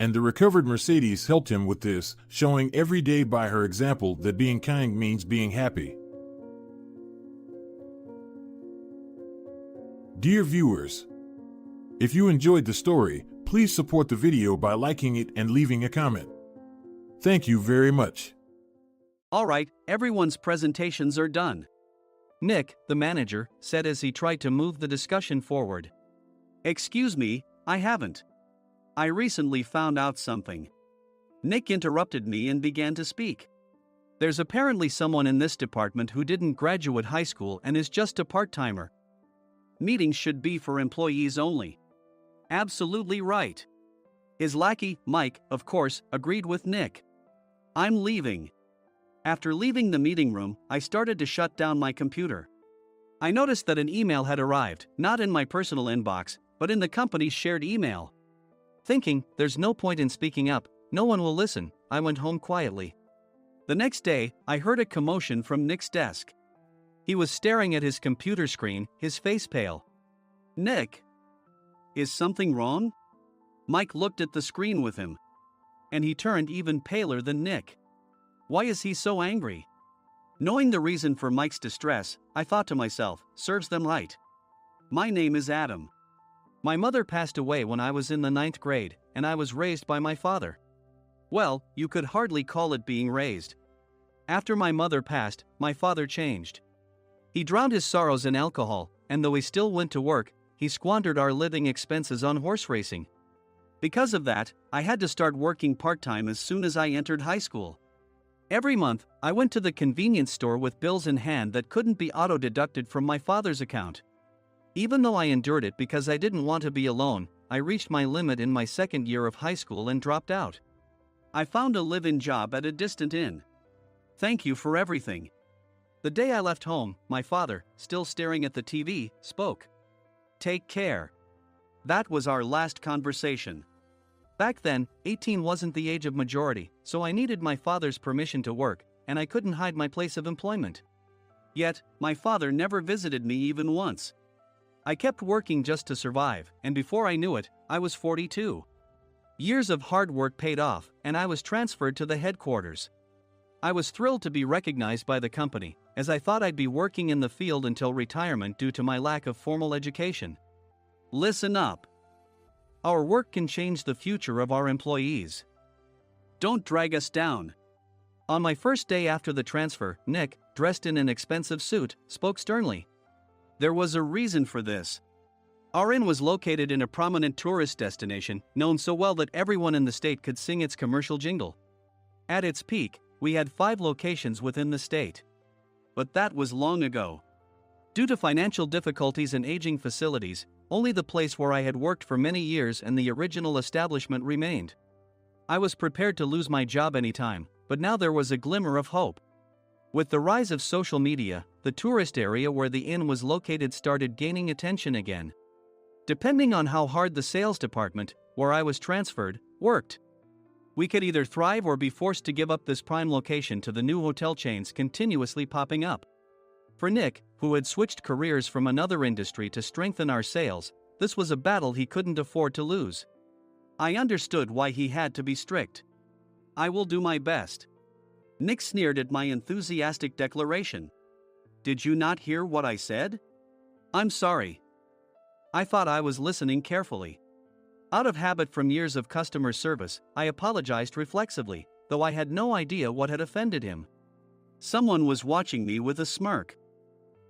And the recovered Mercedes helped him with this, showing every day by her example that being kind means being happy. Dear viewers, if you enjoyed the story, please support the video by liking it and leaving a comment. Thank you very much. All right, everyone's presentations are done. Nick, the manager, said as he tried to move the discussion forward. Excuse me, I haven't. I recently found out something. Nick interrupted me and began to speak. There's apparently someone in this department who didn't graduate high school and is just a part-timer. Meetings should be for employees only. Absolutely right. His lackey, Mike, of course, agreed with Nick. I'm leaving. After leaving the meeting room, I started to shut down my computer. I noticed that an email had arrived, not in my personal inbox, but in the company's shared email. Thinking, there's no point in speaking up, no one will listen, I went home quietly. The next day, I heard a commotion from Nick's desk. He was staring at his computer screen, his face pale. "Nick, is something wrong?" Mike looked at the screen with him. And he turned even paler than Nick. Why is he so angry? Knowing the reason for Mike's distress, I thought to myself, serves them right. My name is Adam. My mother passed away when I was in the 9th grade, and I was raised by my father. Well, you could hardly call it being raised. After my mother passed, my father changed. He drowned his sorrows in alcohol, and though he still went to work, he squandered our living expenses on horse racing. Because of that, I had to start working part-time as soon as I entered high school. Every month, I went to the convenience store with bills in hand that couldn't be auto-deducted from my father's account. Even though I endured it because I didn't want to be alone, I reached my limit in my second year of high school and dropped out. I found a live-in job at a distant inn. Thank you for everything. The day I left home, my father, still staring at the TV, spoke. Take care. That was our last conversation. Back then, 18 wasn't the age of majority, so I needed my father's permission to work, and I couldn't hide my place of employment. Yet, my father never visited me even once. I kept working just to survive, and before I knew it, I was 42. Years of hard work paid off, and I was transferred to the headquarters. I was thrilled to be recognized by the company, as I thought I'd be working in the field until retirement due to my lack of formal education. Listen up. Our work can change the future of our employees. Don't drag us down. On my first day after the transfer, Nick, dressed in an expensive suit, spoke sternly. There was a reason for this. Our inn was located in a prominent tourist destination, known so well that everyone in the state could sing its commercial jingle. At its peak, we had 5 locations within the state. But that was long ago. Due to financial difficulties and aging facilities, only the place where I had worked for many years and the original establishment remained. I was prepared to lose my job anytime, but now there was a glimmer of hope. With the rise of social media, the tourist area where the inn was located started gaining attention again. Depending on how hard the sales department, where I was transferred, worked, we could either thrive or be forced to give up this prime location to the new hotel chains continuously popping up. For Nick, who had switched careers from another industry to strengthen our sales, this was a battle he couldn't afford to lose. I understood why he had to be strict. I will do my best. Nick sneered at my enthusiastic declaration. Did you not hear what I said? I'm sorry. I thought I was listening carefully. Out of habit from years of customer service, I apologized reflexively, though I had no idea what had offended him. Someone was watching me with a smirk.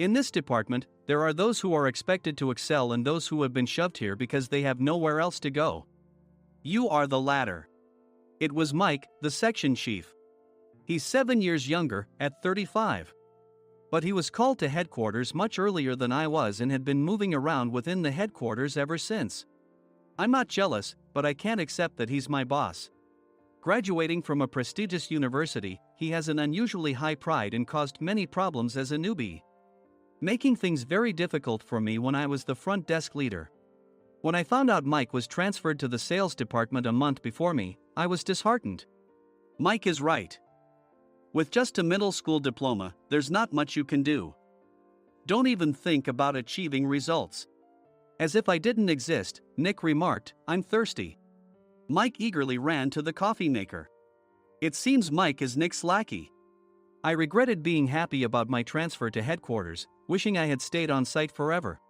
In this department, there are those who are expected to excel and those who have been shoved here because they have nowhere else to go. You are the latter. It was Mike, the section chief. He's 7 years younger, at 35. But he was called to headquarters much earlier than I was and had been moving around within the headquarters ever since. I'm not jealous, but I can't accept that he's my boss. Graduating from a prestigious university, he has an unusually high pride and caused many problems as a newbie, making things very difficult for me when I was the front desk leader. When I found out Mike was transferred to the sales department a month before me, I was disheartened. Mike is right. With just a middle school diploma, there's not much you can do. Don't even think about achieving results. As if I didn't exist, Nick remarked, I'm thirsty. Mike eagerly ran to the coffee maker. It seems Mike is Nick's lackey. I regretted being happy about my transfer to headquarters, wishing I had stayed on site forever.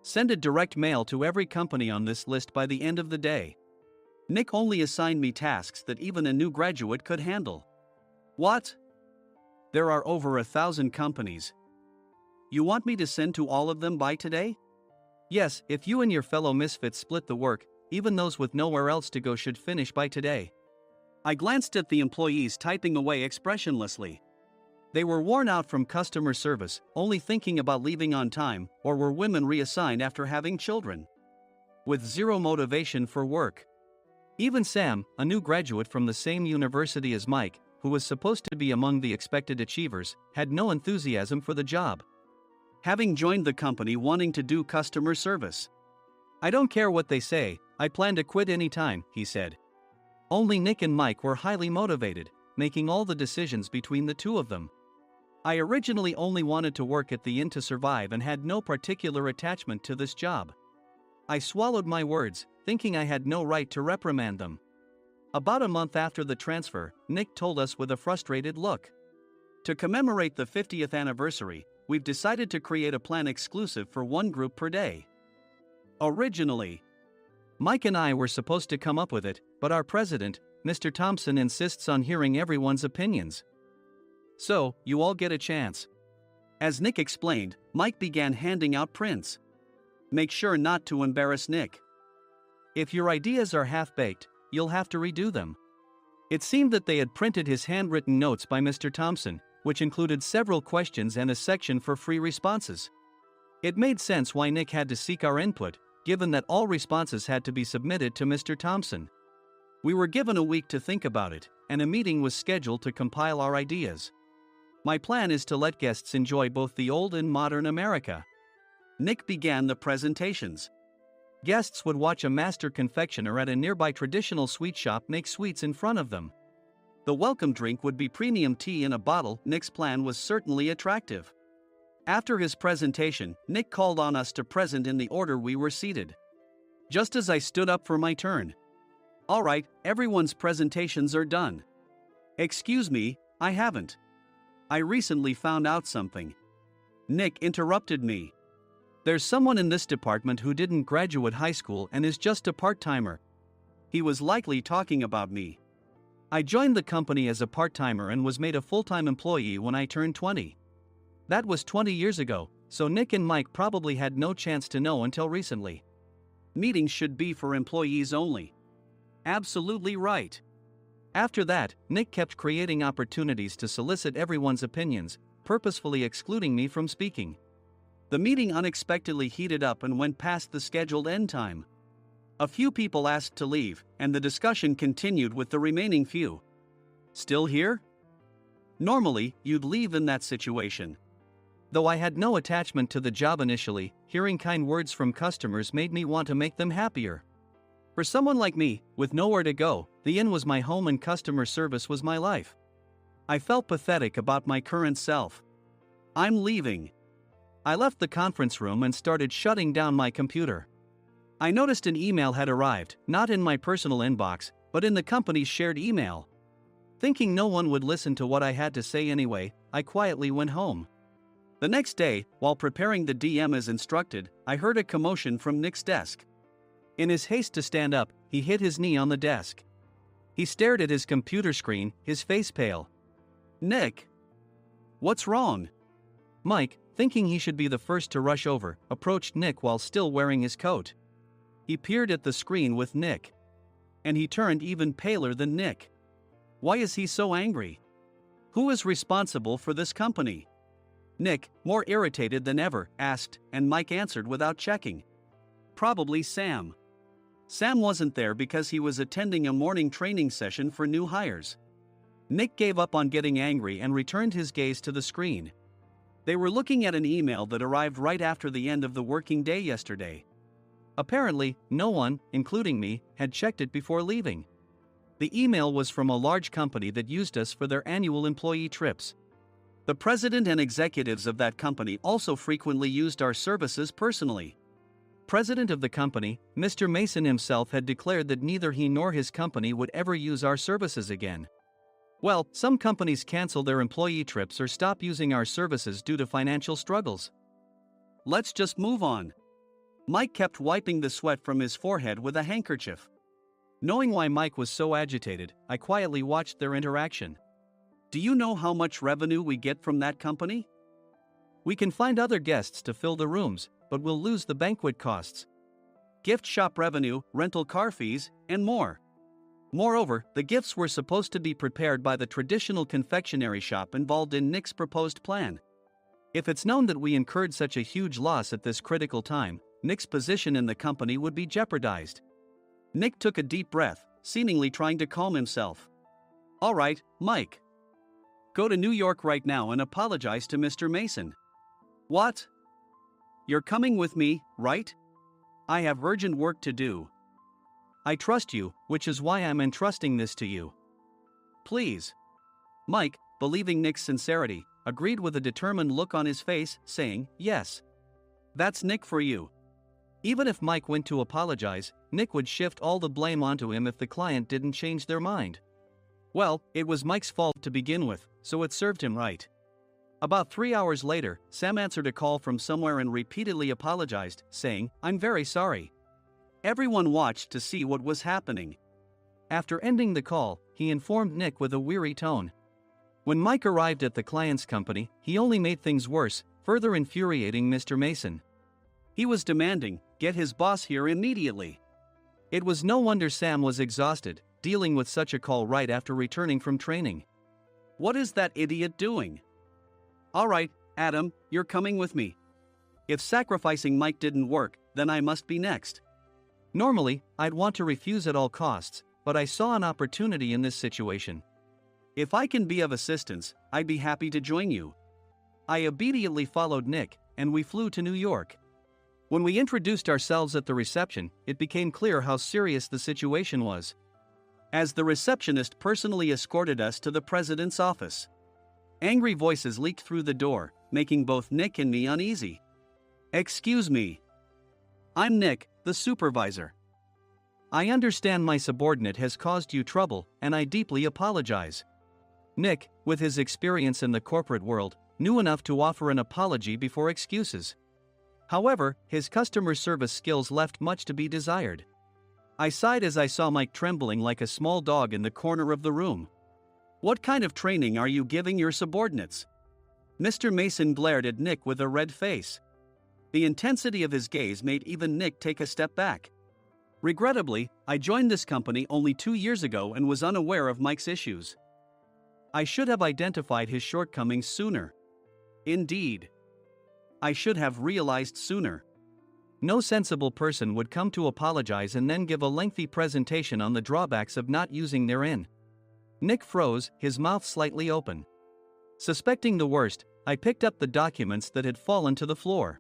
Send a direct mail to every company on this list by the end of the day. Nick only assigned me tasks that even a new graduate could handle. What? There are over 1,000 companies. You want me to send to all of them by today? Yes, if you and your fellow misfits split the work, even those with nowhere else to go should finish by today. I glanced at the employees typing away expressionlessly. They were worn out from customer service, only thinking about leaving on time, or were women reassigned after having children, with zero motivation for work. Even Sam, a new graduate from the same university as Mike, who was supposed to be among the expected achievers, had no enthusiasm for the job. Having joined the company wanting to do customer service. "I don't care what they say, I plan to quit anytime," he said. Only Nick and Mike were highly motivated, making all the decisions between the two of them. I originally only wanted to work at the inn to survive and had no particular attachment to this job. I swallowed my words, thinking I had no right to reprimand them. About a month after the transfer, Nick told us with a frustrated look. "To commemorate the 50th anniversary, we've decided to create a plan exclusive for one group per day. Originally, Mike and I were supposed to come up with it, but our president, Mr. Thompson, insists on hearing everyone's opinions. So, you all get a chance." As Nick explained, Mike began handing out prints. "Make sure not to embarrass Nick. If your ideas are half-baked, you'll have to redo them." It seemed that they had printed his handwritten notes by Mr. Thompson, which included several questions and a section for free responses. It made sense why Nick had to seek our input, given that all responses had to be submitted to Mr. Thompson. We were given a week to think about it, and a meeting was scheduled to compile our ideas. My plan is to let guests enjoy both the old and modern America. Nick began the presentations. Guests would watch a master confectioner at a nearby traditional sweet shop make sweets in front of them. The welcome drink would be premium tea in a bottle. Nick's plan was certainly attractive. After his presentation, Nick called on us to present in the order we were seated. Just as I stood up for my turn. "All right, everyone's presentations are done." "Excuse me, I haven't. I recently found out something." Nick interrupted me. "There's someone in this department who didn't graduate high school and is just a part-timer." He was likely talking about me. I joined the company as a part-timer and was made a full-time employee when I turned 20. That was 20 years ago, so Nick and Mike probably had no chance to know until recently. Meetings should be for employees only. Absolutely right. After that, Nick kept creating opportunities to solicit everyone's opinions, purposefully excluding me from speaking. The meeting unexpectedly heated up and went past the scheduled end time. A few people asked to leave, and the discussion continued with the remaining few. "Still here?" Normally, you'd leave in that situation. Though I had no attachment to the job initially, hearing kind words from customers made me want to make them happier. For someone like me, with nowhere to go, the inn was my home and customer service was my life. I felt pathetic about my current self. "I'm leaving." I left the conference room and started shutting down my computer. I noticed an email had arrived, not in my personal inbox, but in the company's shared email. Thinking no one would listen to what I had to say anyway, I quietly went home. The next day, while preparing the DM as instructed, I heard a commotion from Nick's desk. In his haste to stand up, he hit his knee on the desk. He stared at his computer screen, his face pale. "Nick, what's wrong?" Mike, thinking he should be the first to rush over, approached Nick while still wearing his coat. He peered at the screen with Nick. And he turned even paler than Nick. Why is he so angry? Who is responsible for this company? Nick, more irritated than ever, asked, and Mike answered without checking. Probably Sam. Sam wasn't there because he was attending a morning training session for new hires. Nick gave up on getting angry and returned his gaze to the screen. They were looking at an email that arrived right after the end of the working day yesterday. Apparently, no one, including me, had checked it before leaving. The email was from a large company that used us for their annual employee trips. The president and executives of that company also frequently used our services personally. President of the company, Mr. Mason himself, had declared that neither he nor his company would ever use our services again. Well, some companies cancel their employee trips or stop using our services due to financial struggles. Let's just move on. Mike kept wiping the sweat from his forehead with a handkerchief. Knowing why Mike was so agitated, I quietly watched their interaction. Do you know how much revenue we get from that company? We can find other guests to fill the rooms, but we'll lose the banquet costs, gift shop revenue, rental car fees, and more. Moreover, the gifts were supposed to be prepared by the traditional confectionery shop involved in Nick's proposed plan. If it's known that we incurred such a huge loss at this critical time, Nick's position in the company would be jeopardized. Nick took a deep breath, seemingly trying to calm himself. All right, Mike. Go to New York right now and apologize to Mr. Mason. What? You're coming with me, right? I have urgent work to do. I trust you, which is why I'm entrusting this to you. Please. Mike, believing Nick's sincerity, agreed with a determined look on his face, saying, yes. That's Nick for you. Even if Mike went to apologize, Nick would shift all the blame onto him if the client didn't change their mind. Well, it was Mike's fault to begin with, so it served him right. About 3 hours later, Sam answered a call from somewhere and repeatedly apologized, saying, I'm very sorry. Everyone watched to see what was happening. After ending the call, he informed Nick with a weary tone. When Mike arrived at the client's company, he only made things worse, further infuriating Mr. Mason. He was demanding, get his boss here immediately. It was no wonder Sam was exhausted, dealing with such a call right after returning from training. What is that idiot doing? All right, Adam, you're coming with me. If sacrificing Mike didn't work, then I must be next. Normally, I'd want to refuse at all costs, but I saw an opportunity in this situation. If I can be of assistance, I'd be happy to join you. I immediately followed Nick, and we flew to New York. When we introduced ourselves at the reception, it became clear how serious the situation was. As the receptionist personally escorted us to the president's office. Angry voices leaked through the door, making both Nick and me uneasy. Excuse me. I'm Nick, the supervisor. I understand my subordinate has caused you trouble, and I deeply apologize. Nick, with his experience in the corporate world, knew enough to offer an apology before excuses. However, his customer service skills left much to be desired. I sighed as I saw Mike trembling like a small dog in the corner of the room. What kind of training are you giving your subordinates? Mr. Mason glared at Nick with a red face. The intensity of his gaze made even Nick take a step back. Regrettably, I joined this company only 2 years ago and was unaware of Mike's issues. I should have identified his shortcomings sooner. Indeed. I should have realized sooner. No sensible person would come to apologize and then give a lengthy presentation on the drawbacks of not using their in. Nick froze, his mouth slightly open. Suspecting the worst, I picked up the documents that had fallen to the floor.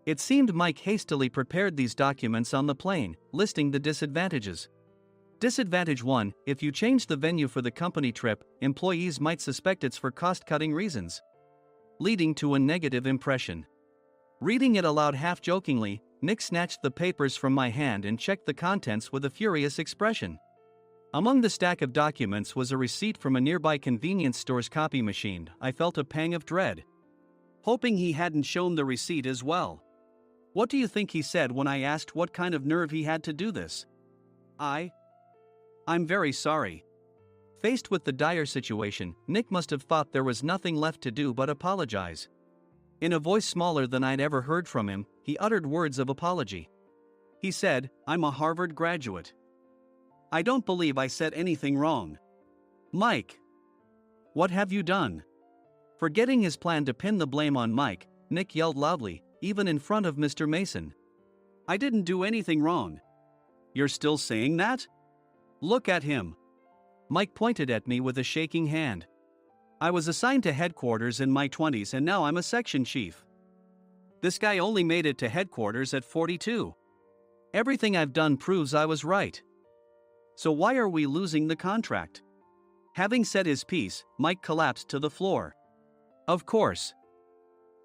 It seemed Mike hastily prepared these documents on the plane, listing the disadvantages. Disadvantage 1, if you change the venue for the company trip, employees might suspect it's for cost-cutting reasons, leading to a negative impression. Reading it aloud half-jokingly, Nick snatched the papers from my hand and checked the contents with a furious expression. Among the stack of documents was a receipt from a nearby convenience store's copy machine. I felt a pang of dread, hoping he hadn't shown the receipt as well. What do you think he said when I asked what kind of nerve he had to do this? I'm very sorry. Faced with the dire situation, Nick must have thought there was nothing left to do but apologize. In a voice smaller than I'd ever heard from him, he uttered words of apology. He said, I'm a Harvard graduate. I don't believe I said anything wrong. Mike! What have you done? Forgetting his plan to pin the blame on Mike, Nick yelled loudly, even in front of Mr. Mason. I didn't do anything wrong. You're still saying that? Look at him. Mike pointed at me with a shaking hand. I was assigned to headquarters in my 20s and now I'm a section chief. This guy only made it to headquarters at 42. Everything I've done proves I was right. So why are we losing the contract? Having said his piece, Mike collapsed to the floor. Of course.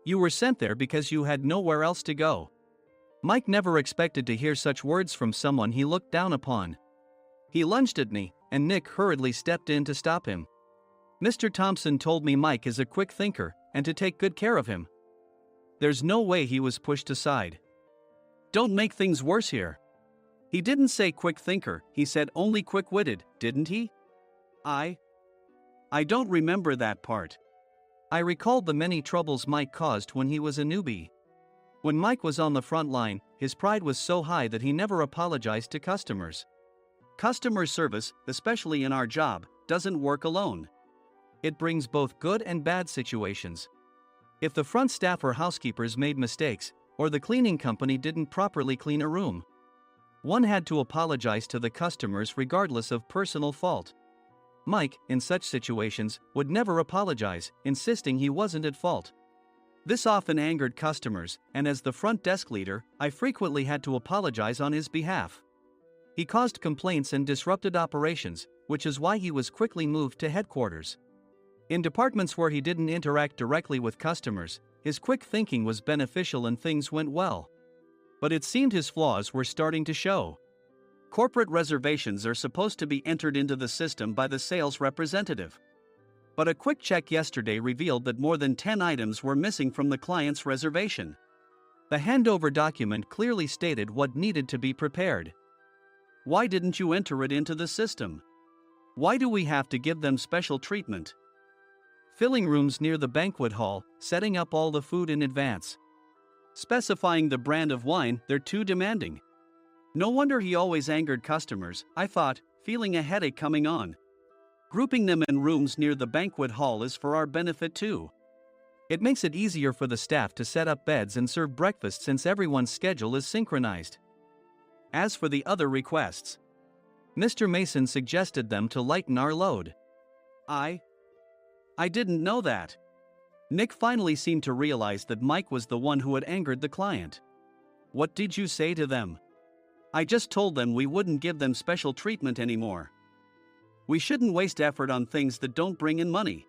You were sent there because you had nowhere else to go. Mike never expected to hear such words from someone he looked down upon. He lunged at me, and Nick hurriedly stepped in to stop him. Mr. Thompson told me Mike is a quick thinker, and to take good care of him. There's no way he was pushed aside. Don't make things worse here. He didn't say quick thinker, he said only quick-witted, didn't he? I don't remember that part. I recalled the many troubles Mike caused when he was a newbie. When Mike was on the front line, his pride was so high that he never apologized to customers. Customer service, especially in our job, doesn't work alone. It brings both good and bad situations. If the front staff or housekeepers made mistakes, or the cleaning company didn't properly clean a room, one had to apologize to the customers regardless of personal fault. Mike, in such situations, would never apologize, insisting he wasn't at fault. This often angered customers, and as the front desk leader, I frequently had to apologize on his behalf. He caused complaints and disrupted operations, which is why he was quickly moved to headquarters. In departments where he didn't interact directly with customers, his quick thinking was beneficial and things went well. But it seemed his flaws were starting to show. Corporate reservations are supposed to be entered into the system by the sales representative. But a quick check yesterday revealed that more than 10 items were missing from the client's reservation. The handover document clearly stated what needed to be prepared. Why didn't you enter it into the system? Why do we have to give them special treatment? Filling rooms near the banquet hall, setting up all the food in advance. Specifying the brand of wine, they're too demanding. No wonder he always angered customers, I thought, feeling a headache coming on. Grouping them in rooms near the banquet hall is for our benefit too. It makes it easier for the staff to set up beds and serve breakfast since everyone's schedule is synchronized. As for the other requests, Mr. Mason suggested them to lighten our load. I didn't know that. Nick finally seemed to realize that Mike was the one who had angered the client. What did you say to them? I just told them we wouldn't give them special treatment anymore. We shouldn't waste effort on things that don't bring in money.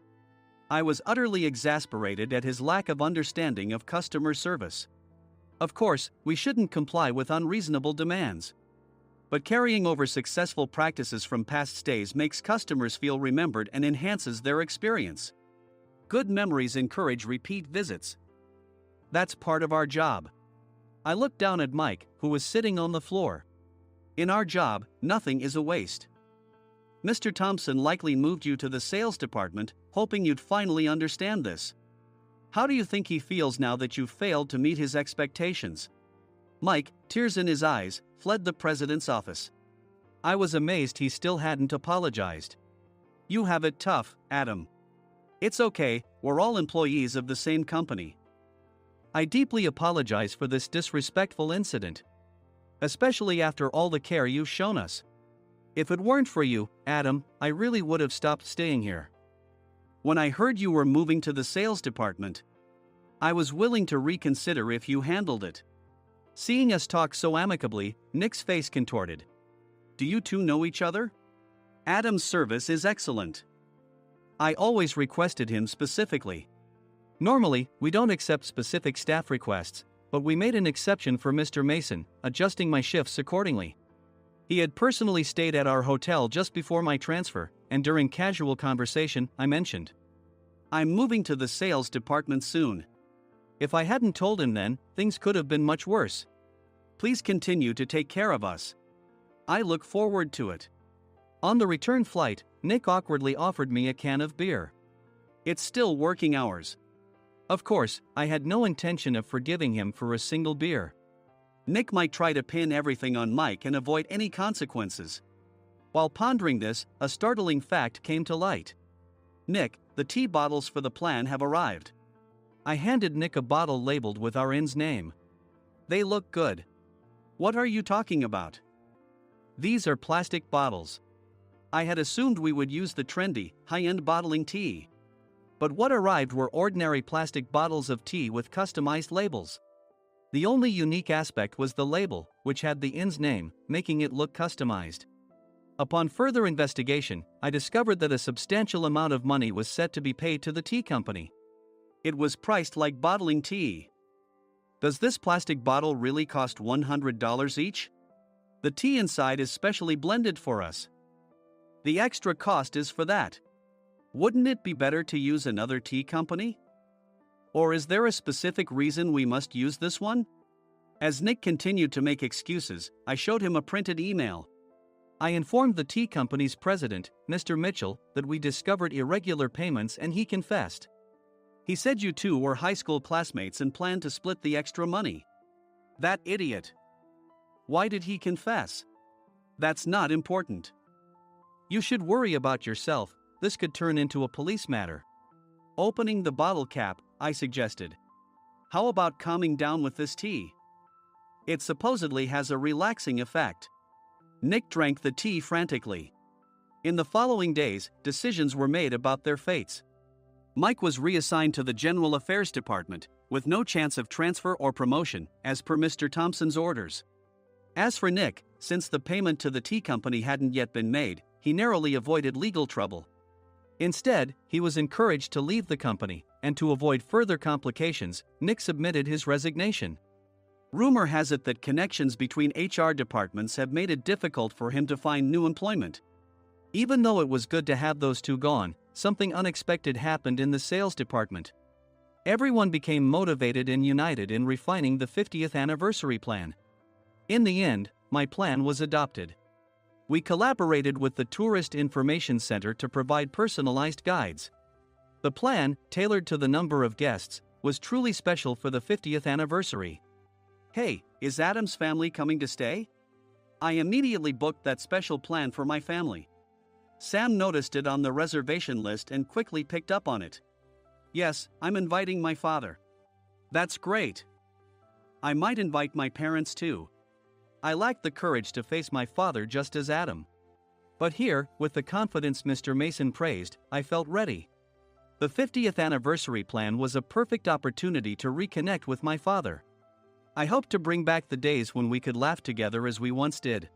I was utterly exasperated at his lack of understanding of customer service. Of course, we shouldn't comply with unreasonable demands. But carrying over successful practices from past stays makes customers feel remembered and enhances their experience. Good memories encourage repeat visits. That's part of our job. I looked down at Mike, who was sitting on the floor. In our job, nothing is a waste. Mr. Thompson likely moved you to the sales department, hoping you'd finally understand this. How do you think he feels now that you've failed to meet his expectations? Mike, tears in his eyes, fled the president's office. I was amazed he still hadn't apologized. You have it tough, Adam. It's okay, we're all employees of the same company. I deeply apologize for this disrespectful incident. Especially after all the care you've shown us. If it weren't for you, Adam, I really would have stopped staying here. When I heard you were moving to the sales department, I was willing to reconsider if you handled it. Seeing us talk so amicably, Nick's face contorted. Do you two know each other? Adam's service is excellent. I always requested him specifically. Normally, we don't accept specific staff requests, but we made an exception for Mr. Mason, adjusting my shifts accordingly. He had personally stayed at our hotel just before my transfer, and during casual conversation, I mentioned, I'm moving to the sales department soon. If I hadn't told him then, things could have been much worse. Please continue to take care of us. I look forward to it. On the return flight, Nick awkwardly offered me a can of beer. It's still working hours. Of course, I had no intention of forgiving him for a single beer. Nick might try to pin everything on Mike and avoid any consequences. While pondering this, a startling fact came to light. Nick, the tea bottles for the plan have arrived. I handed Nick a bottle labeled with our inn's name. They look good. What are you talking about? These are plastic bottles. I had assumed we would use the trendy, high-end bottling tea. But what arrived were ordinary plastic bottles of tea with customized labels. The only unique aspect was the label, which had the inn's name, making it look customized. Upon further investigation, I discovered that a substantial amount of money was set to be paid to the tea company. It was priced like bottling tea. Does this plastic bottle really cost $100 each? The tea inside is specially blended for us. The extra cost is for that. Wouldn't it be better to use another tea company? Or is there a specific reason we must use this one? As Nick continued to make excuses, I showed him a printed email. I informed the tea company's president, Mr. Mitchell, that we discovered irregular payments and he confessed. He said you two were high school classmates and planned to split the extra money. That idiot. Why did he confess? That's not important. You should worry about yourself, this could turn into a police matter. Opening the bottle cap, I suggested. How about calming down with this tea? It supposedly has a relaxing effect. Nick drank the tea frantically. In the following days, decisions were made about their fates. Mike was reassigned to the General Affairs Department, with no chance of transfer or promotion, as per Mr. Thompson's orders. As for Nick, since the payment to the tea company hadn't yet been made, he narrowly avoided legal trouble. Instead, he was encouraged to leave the company, and to avoid further complications, Nick submitted his resignation. Rumor has it that connections between HR departments have made it difficult for him to find new employment. Even though it was good to have those two gone, something unexpected happened in the sales department. Everyone became motivated and united in refining the 50th anniversary plan. In the end, my plan was adopted. We collaborated with the Tourist Information Center to provide personalized guides. The plan, tailored to the number of guests, was truly special for the 50th anniversary. "Hey, is Adam's family coming to stay?" I immediately booked that special plan for my family. Sam noticed it on the reservation list and quickly picked up on it. "Yes, I'm inviting my father." "That's great. I might invite my parents too." I lacked the courage to face my father just as Adam. But here, with the confidence Mr. Mason praised, I felt ready. The 50th anniversary plan was a perfect opportunity to reconnect with my father. I hoped to bring back the days when we could laugh together as we once did.